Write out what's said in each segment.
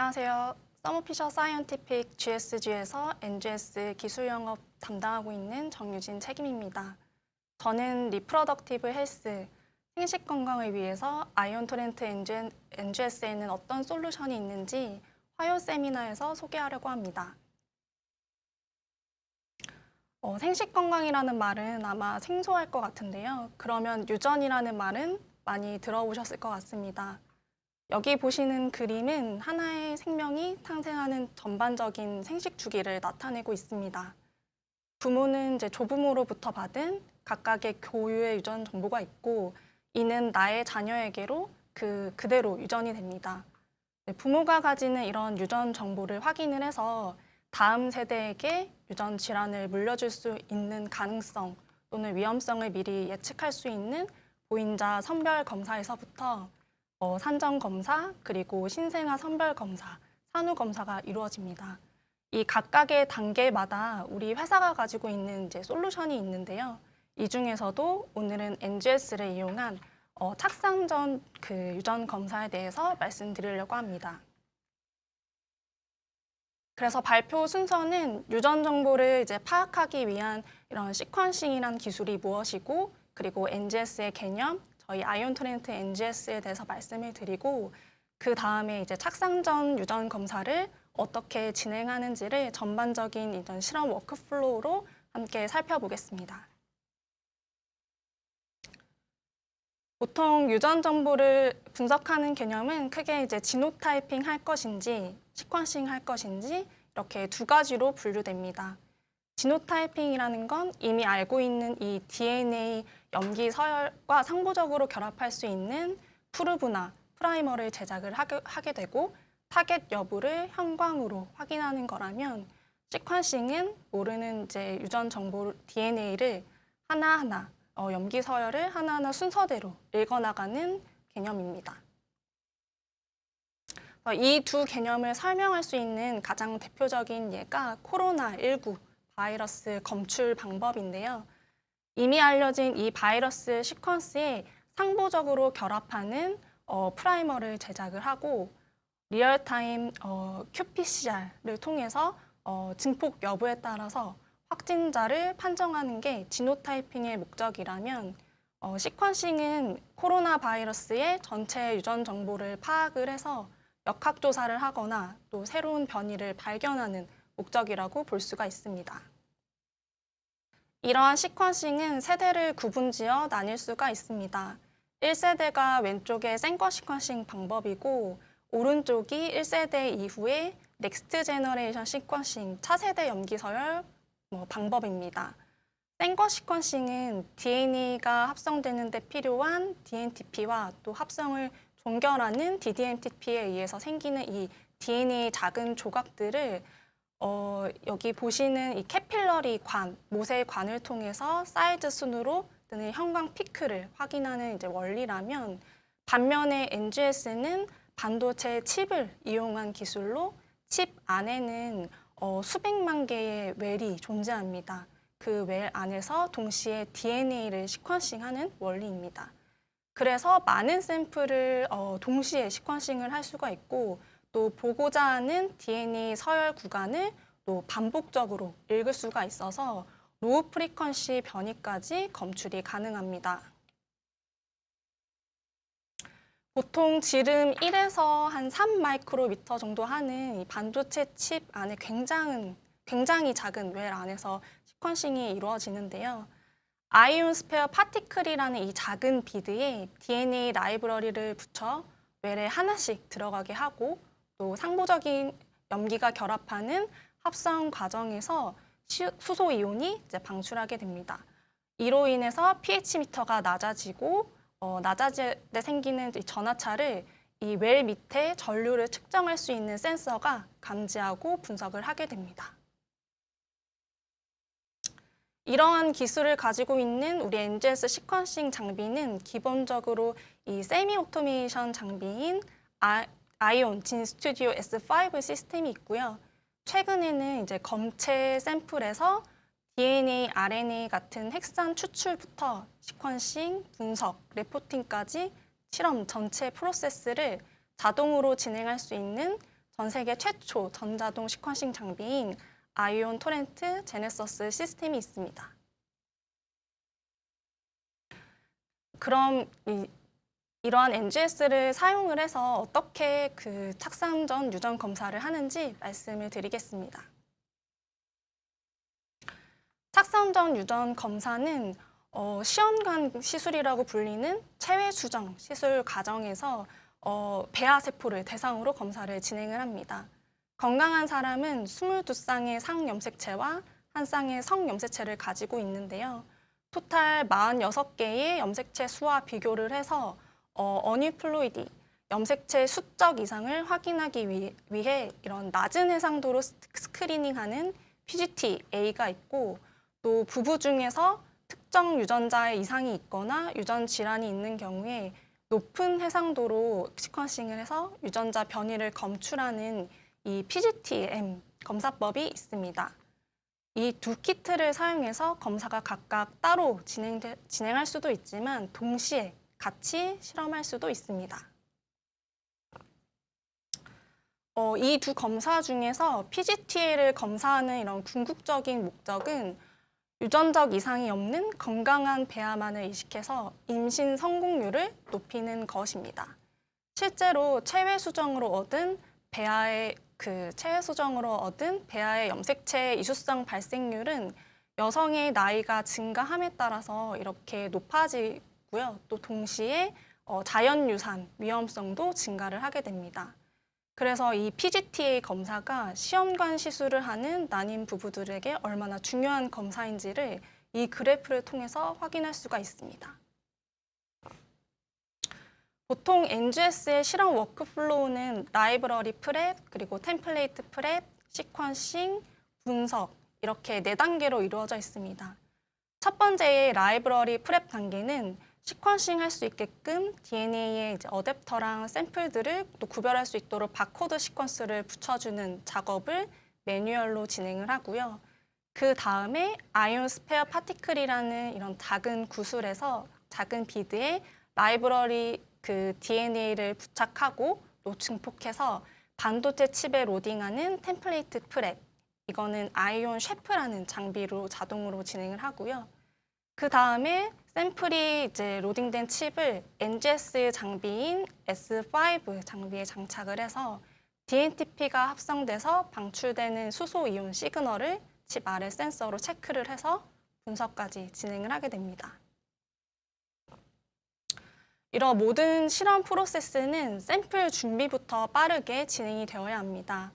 안녕하세요. 서머피셔 사이언티픽 GSG에서 NGS 기술 영업 담당하고 있는 정유진 책임입니다. 저는 리프로덕티브 헬스, 생식 건강을 위해서 아이온 토렌트 NGS에는 어떤 솔루션이 있는지 화요 세미나에서 소개하려고 합니다. 생식 건강이라는 말은 아마 생소할 것 같은데요. 그러면 유전이라는 말은 많이 들어보셨을 것 같습니다. 여기 보시는 그림은 하나의 생명이 탄생하는 전반적인 생식 주기를 나타내고 있습니다. 부모는 이제 조부모로부터 받은 각각의 고유의 유전 정보가 있고, 이는 나의 자녀에게로 그대로 유전이 됩니다. 부모가 가지는 이런 유전 정보를 확인을 해서 다음 세대에게 유전 질환을 물려줄 수 있는 가능성 또는 위험성을 미리 예측할 수 있는 보인자 선별 검사에서부터 산정 검사, 그리고 신생아 선별 검사, 산후 검사가 이루어집니다. 이 각각의 단계마다 우리 회사가 가지고 있는 이제 솔루션이 있는데요. 이 중에서도 오늘은 NGS를 이용한 착상 전 유전 검사에 대해서 말씀드리려고 합니다. 그래서 발표 순서는 유전 정보를 이제 파악하기 위한 이런 시퀀싱이란 기술이 무엇이고, 그리고 NGS의 개념, 저희 아이온 토렌트 NGS에 대해서 말씀을 드리고, 그 다음에 이제 착상 전 유전 검사를 어떻게 진행하는지를 전반적인 이런 실험 워크플로우로 함께 살펴보겠습니다. 보통 유전 정보를 분석하는 개념은 크게 이제 지노타이핑 할 것인지, 시퀀싱 할 것인지 이렇게 두 가지로 분류됩니다. 지노타이핑이라는 건 이미 알고 있는 이 DNA 염기 서열과 상부적으로 결합할 수 있는 프루브나 프라이머를 제작을 하게 되고, 타겟 여부를 형광으로 확인하는 거라면, 시퀀싱은 모르는 이제 유전 정보 DNA를 하나하나 염기 서열을 하나하나 순서대로 읽어나가는 개념입니다. 이 두 개념을 설명할 수 있는 가장 대표적인 예가 코로나19 바이러스 검출 방법인데요. 이미 알려진 이 바이러스 시퀀스에 상부적으로 결합하는 프라이머를 제작을 하고, 리얼타임 qPCR를 통해서 증폭 여부에 따라서 확진자를 판정하는 게 지노타이핑의 목적이라면, 시퀀싱은 코로나 바이러스의 전체 유전 정보를 파악을 해서 역학조사를 하거나 또 새로운 변이를 발견하는 목적이라고 볼 수가 있습니다. 이러한 시퀀싱은 세대를 구분지어 나뉠 수가 있습니다. 1세대가 왼쪽의 생거 시퀀싱 방법이고, 오른쪽이 1세대 이후의 넥스트 제너레이션 시퀀싱 차세대 염기 서열 방법입니다. 생거 시퀀싱은 DNA가 합성되는 데 필요한 DNTP와 또 합성을 종결하는 DDMTP에 의해서 생기는 이 DNA 작은 조각들을 여기 보시는 이 캐필러리 관, 모세관을 통해서 사이즈 순으로 또는 형광 피크를 확인하는 이제 원리라면, 반면에 NGS는 반도체 칩을 이용한 기술로 칩 안에는 수백만 개의 웰이 존재합니다. 그 웰 안에서 동시에 DNA를 시퀀싱하는 원리입니다. 그래서 많은 샘플을 동시에 시퀀싱을 할 수가 있고, 또 보고자 하는 DNA 서열 구간을 또 반복적으로 읽을 수가 있어서 로우 프리퀀시 변이까지 검출이 가능합니다. 보통 지름 1에서 한 3마이크로미터 정도 하는 이 반도체 칩 안에 굉장히 작은 웰 안에서 시퀀싱이 이루어지는데요. 아이온 스페어 파티클이라는 이 작은 비드에 DNA 라이브러리를 붙여 웰에 하나씩 들어가게 하고, 또 상부적인 염기가 결합하는 합성 과정에서 수소 이온이 이제 방출하게 됩니다. 이로 인해서 pH 미터가 낮아지고, 낮아질 때 생기는 이 전하차를 이 웰 밑에 전류를 측정할 수 있는 센서가 감지하고 분석을 하게 됩니다. 이러한 기술을 가지고 있는 우리 NGS 시퀀싱 장비는 기본적으로 이 세미 오토메이션 장비인 아이온 진 스튜디오 S5 시스템이 있고요. 최근에는 이제 검체 샘플에서 DNA, RNA 같은 핵산 추출부터 시퀀싱, 분석, 레포팅까지 실험 전체 프로세스를 자동으로 진행할 수 있는 전 세계 최초 전자동 시퀀싱 장비인 아이온 토렌트 제네서스 시스템이 있습니다. 그럼 이러한 NGS를 사용을 해서 어떻게 그 착상 전 유전 검사를 하는지 말씀을 드리겠습니다. 착상 전 유전 검사는 시험관 시술이라고 불리는 체외 수정 시술 과정에서 배아 세포를 대상으로 검사를 진행을 합니다. 건강한 사람은 22쌍의 상염색체와 1쌍의 성염색체를 가지고 있는데요. 토탈 46개의 염색체 수와 비교를 해서 어니플로이디, 염색체 수적 이상을 확인하기 위해 이런 낮은 해상도로 스크리닝하는 PGT-A가 있고, 또 부부 중에서 특정 유전자의 이상이 있거나 유전 질환이 있는 경우에 높은 해상도로 시퀀싱을 해서 유전자 변이를 검출하는 이 PGT-M 검사법이 있습니다. 이 두 키트를 사용해서 검사가 각각 따로 진행할 수도 있지만 동시에 같이 실험할 수도 있습니다. 이 두 검사 중에서 PGT-A를 검사하는 이런 궁극적인 목적은 유전적 이상이 없는 건강한 배아만을 이식해서 임신 성공률을 높이는 것입니다. 실제로 체외 수정으로 얻은 배아의 염색체 이수성 발생률은 여성의 나이가 증가함에 따라서 이렇게 높아지고요. 또 동시에 자연 유산 위험성도 증가를 하게 됩니다. 그래서 이 PGT-A 검사가 시험관 시술을 하는 난임 부부들에게 얼마나 중요한 검사인지를 이 그래프를 통해서 확인할 수가 있습니다. 보통 NGS의 실험 워크플로우는 라이브러리 프랩, 그리고 템플레이트 프랩, 시퀀싱, 분석 이렇게 4단계로 이루어져 있습니다. 첫 번째의 라이브러리 프랩 단계는 시퀀싱 할 수 있게끔 DNA의 어댑터랑 샘플들을 또 구별할 수 있도록 바코드 시퀀스를 붙여주는 작업을 매뉴얼로 진행을 하고요. 그 다음에 아이온 스페어 파티클이라는 이런 작은 구슬에서 작은 비드에 라이브러리 그 DNA를 부착하고 또 증폭해서 반도체 칩에 로딩하는 템플레이트 프랩, 이거는 아이온 셰프라는 장비로 자동으로 진행을 하고요. 그 다음에 샘플이 이제 로딩된 칩을 NGS 장비인 S5 장비에 장착을 해서 DNTP가 합성돼서 방출되는 수소 이온 시그널을 칩 아래 센서로 체크를 해서 분석까지 진행을 하게 됩니다. 이런 모든 실험 프로세스는 샘플 준비부터 빠르게 진행이 되어야 합니다.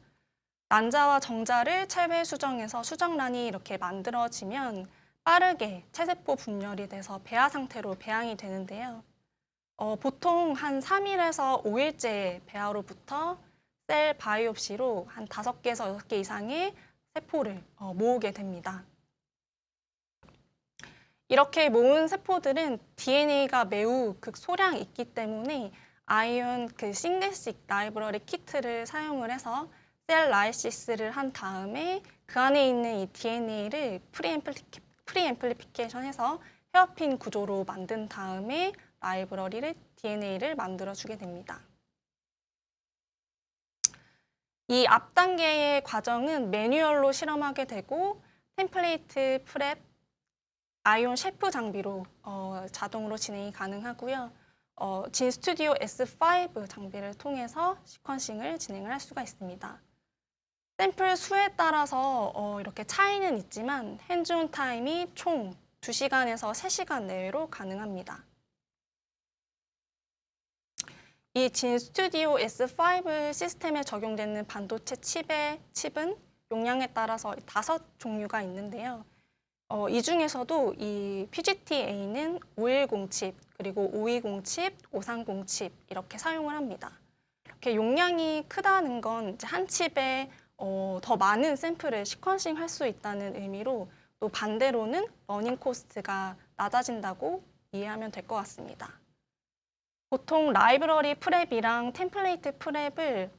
난자와 정자를 체외 수정해서 수정란이 이렇게 만들어지면 빠르게 체세포 분열이 돼서 배아 상태로 배양이 되는데요. 보통 한 3일에서 5일째 배아로부터 셀 바이옵시로 한 5개에서 6개 이상의 세포를 모으게 됩니다. 이렇게 모은 세포들은 DNA가 매우 극소량 있기 때문에 아이온 싱글식 라이브러리 키트를 사용을 해서 셀 라이시스를 한 다음에 그 안에 있는 이 DNA를 프리앰플리피케이션해서 헤어핀 구조로 만든 다음에 DNA를 만들어주게 됩니다. 이 앞 단계의 과정은 매뉴얼로 실험하게 되고 템플레이트 프랩, 아이온 셰프 장비로 자동으로 진행이 가능하고요. 진스튜디오 S5 장비를 통해서 시퀀싱을 진행을 할 수가 있습니다. 샘플 수에 따라서 이렇게 차이는 있지만 핸즈온 타임이 총 2시간에서 3시간 내외로 가능합니다. 이 진스튜디오 S5 시스템에 적용되는 반도체 칩은 용량에 따라서 5종류가 있는데요. 이 중에서도 이 PGT-A는 510 칩, 그리고 520 칩, 530 칩 이렇게 사용을 합니다. 이렇게 용량이 크다는 건 이제 한 칩에 더 많은 샘플을 시퀀싱 할 수 있다는 의미로, 또 반대로는 러닝 코스트가 낮아진다고 이해하면 될 것 같습니다. 보통 라이브러리 프랩이랑 템플레이트 프랩을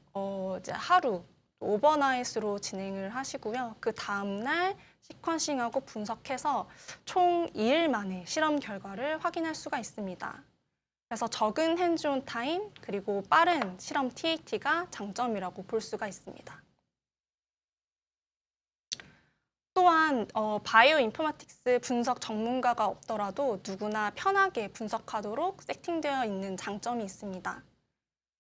이제 하루 오버나잇으로 진행을 하시고요. 그 다음날 시퀀싱하고 분석해서 총 2일 만에 실험 결과를 확인할 수가 있습니다. 그래서 적은 핸즈온 타임 그리고 빠른 실험 TAT가 장점이라고 볼 수가 있습니다. 또한 바이오 인포메틱스 분석 전문가가 없더라도 누구나 편하게 분석하도록 세팅되어 있는 장점이 있습니다.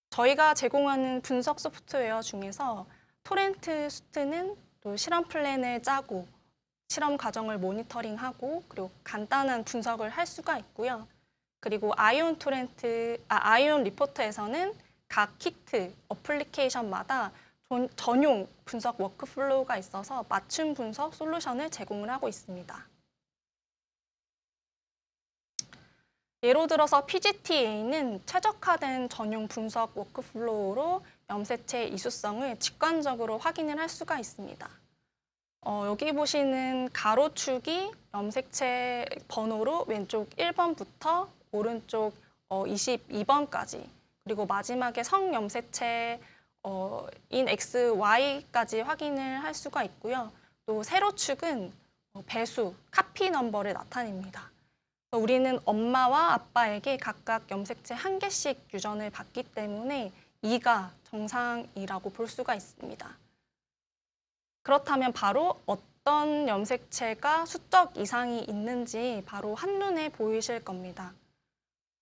저희가 제공하는 분석 소프트웨어 중에서 토렌트 수트는 또 실험 플랜을 짜고 실험 과정을 모니터링하고 그리고 간단한 분석을 할 수가 있고요. 그리고 아이온 리포터에서는 각 키트 어플리케이션마다 전용 분석 워크플로우가 있어서 맞춤 분석 솔루션을 제공을 하고 있습니다. 예로 들어서 PGT-A는 최적화된 전용 분석 워크플로우로 염색체의 이수성을 직관적으로 확인을 할 수가 있습니다. 여기 보시는 가로축이 염색체 번호로 왼쪽 1번부터 오른쪽 22번까지 그리고 마지막에 성염색체 인 X, Y까지 확인을 할 수가 있고요. 또 세로축은 배수, 카피 넘버를 나타냅니다. 우리는 엄마와 아빠에게 각각 염색체 1개씩 유전을 받기 때문에 2가 정상이라고 볼 수가 있습니다. 그렇다면 바로 어떤 염색체가 수적 이상이 있는지 바로 한눈에 보이실 겁니다.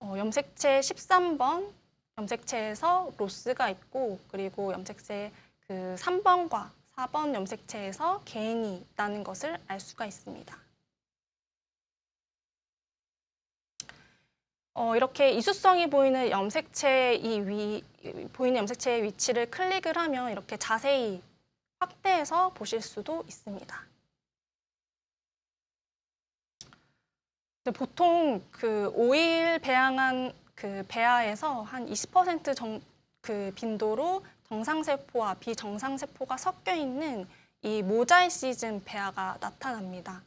염색체 13번 염색체에서 로스가 있고 그리고 염색체 3번과 4번 염색체에서 개인이 있다는 것을 알 수가 있습니다. 이렇게 이수성이 보이는 염색체의 위치를 클릭을 하면 이렇게 자세히 확대해서 보실 수도 있습니다. 보통 오일 배양한 배아에서 한 20% 빈도로 정상세포와 비정상세포가 섞여 있는 이 모자이시즘 배아가 나타납니다.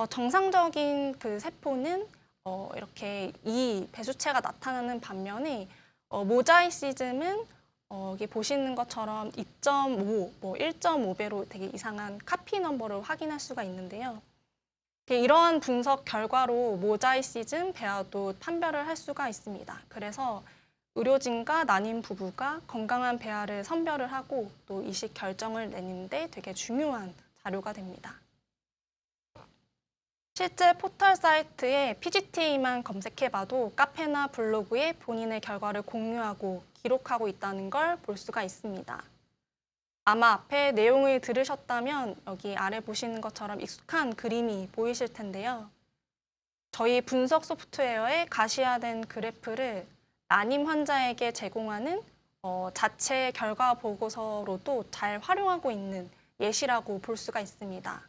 정상적인 세포는 이렇게 이 배수체가 나타나는 반면에 모자이시즘은 여기 보시는 것처럼 2.5, 1.5배로 되게 이상한 카피 넘버를 확인할 수가 있는데요. 이러한 분석 결과로 모자이시즘 배아도 판별을 할 수가 있습니다. 그래서 의료진과 난임 부부가 건강한 배아를 선별을 하고 또 이식 결정을 내는데 되게 중요한 자료가 됩니다. 실제 포털 사이트에 PGT-A만 검색해봐도 카페나 블로그에 본인의 결과를 공유하고 기록하고 있다는 걸 볼 수가 있습니다. 아마 앞에 내용을 들으셨다면 여기 아래 보시는 것처럼 익숙한 그림이 보이실 텐데요. 저희 분석 소프트웨어에 가시화된 그래프를 난임 환자에게 제공하는 자체 결과 보고서로도 잘 활용하고 있는 예시라고 볼 수가 있습니다.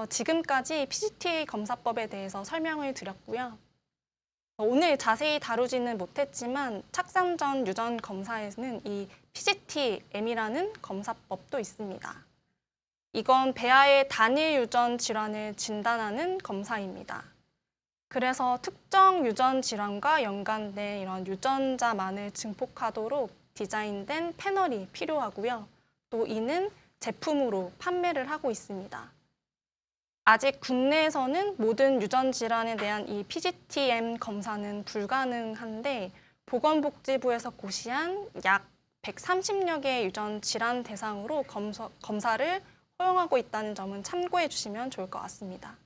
지금까지 PGT-A 검사법에 대해서 설명을 드렸고요. 오늘 자세히 다루지는 못했지만 착상 전 유전 검사에는 이 PGT-M이라는 검사법도 있습니다. 이건 배아의 단일 유전 질환을 진단하는 검사입니다. 그래서 특정 유전 질환과 연관된 이런 유전자만을 증폭하도록 디자인된 패널이 필요하고요. 또 이는 제품으로 판매를 하고 있습니다. 아직 국내에서는 모든 유전 질환에 대한 이 PGT-M 검사는 불가능한데 보건복지부에서 고시한 약 130여 개의 유전 질환 대상으로 검사를 허용하고 있다는 점은 참고해 주시면 좋을 것 같습니다.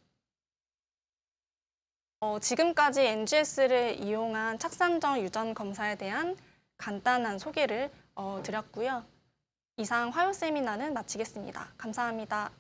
지금까지 NGS를 이용한 착상전 유전 검사에 대한 간단한 소개를 드렸고요. 이상 화요 세미나는 마치겠습니다. 감사합니다.